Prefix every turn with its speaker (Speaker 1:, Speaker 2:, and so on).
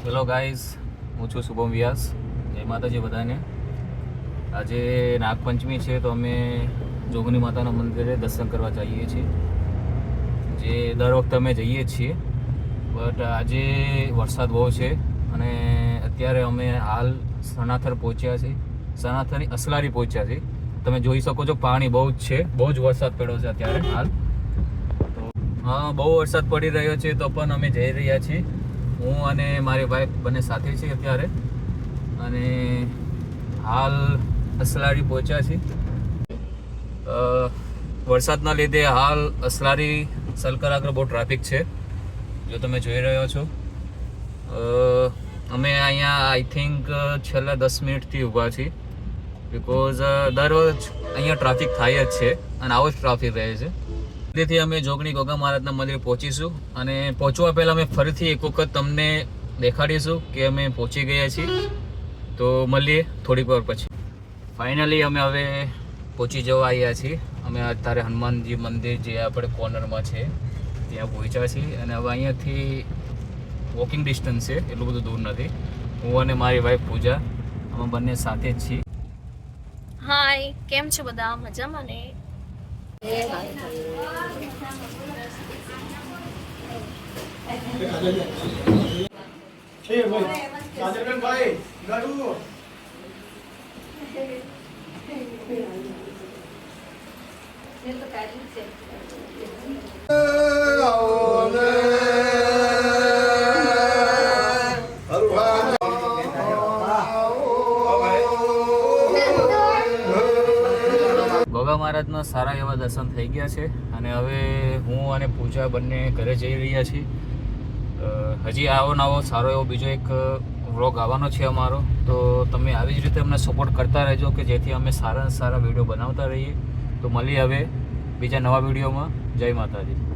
Speaker 1: Hello guys, હું છું શુભમ વ્યાસ. જય માતાજી બધાને. આજે નાગપંચમી છે તો અમે જોગણી માતાના મંદિરે દર્શન કરવા જઈએ છીએ, જે દર વખતે અમે જઈએ છીએ. બટ આજે વરસાદ બહુ છે અને અત્યારે અમે હાલ સનાથર પહોંચ્યા છીએ. સનાથરની અસલારી પહોંચ્યા છીએ. તમે જોઈ શકો છો પાણી બહુ જ છે, બહુ જ વરસાદ પડ્યો છે અત્યારે હાલ. તો હા, બહુ વરસાદ પડી રહ્યો છે તો પણ અમે જઈ રહ્યા છીએ. હું અને મારી વાઈફ બંને સાથે છીએ અત્યારે, અને હાલ અસલારી પહોંચ્યા છીએ. વરસાદના લીધે હાલ અસલારી સલકર આગળ બહુ ટ્રાફિક છે, જો તમે જોઈ રહ્યો છો. અમે અહીંયા આઈ થિંક છેલ્લા 10 મિનિટથી ઊભા છીએ, બિકોઝ દરરોજ અહીંયા ટ્રાફિક થાય જ છે અને આવો જ ટ્રાફિક રહે છે. તેથી અમે જોગણી ગોગા મહારાજના મંદિરે પહોંચીશું, અને પહોંચવા પહેલાં અમે ફરીથી એક વખત તમને દેખાડીશું કે અમે પહોંચી ગયા છીએ. તો મળીએ થોડીક વાર પછી. ફાઇનલી અમે હવે પહોંચી જવા આવ્યા છીએ. અમે અત્યારે હનુમાનજી મંદિર જે આપણે કોર્નરમાં છે ત્યાં પહોંચ્યા છીએ, અને હવે અહીંયાથી વોકિંગ ડિસ્ટન્સ છે, એટલું બધું દૂર નથી. હું અને મારી વાઈફ પૂજા અમે બંને સાથે જ છીએ.
Speaker 2: હાય, કેમ છો બધા? મજામાં ને?
Speaker 1: ગોગા મહારાજના સારા એવા દર્શન થઈ ગયા છે, અને હવે હું અને પૂજા બંને ઘરે જઈ રહ્યા છીએ. હજી આવો નવો સારો એવો બીજો એક વ્લોગ આવવાનો છે અમારો, તો તમે આવી જ રીતે અમને સપોર્ટ કરતા રહેજો કે જેથી અમે સારા વિડીયો બનાવતા રહીએ. તો મળીએ હવે બીજા નવા વિડીયોમાં. જય માતાજી.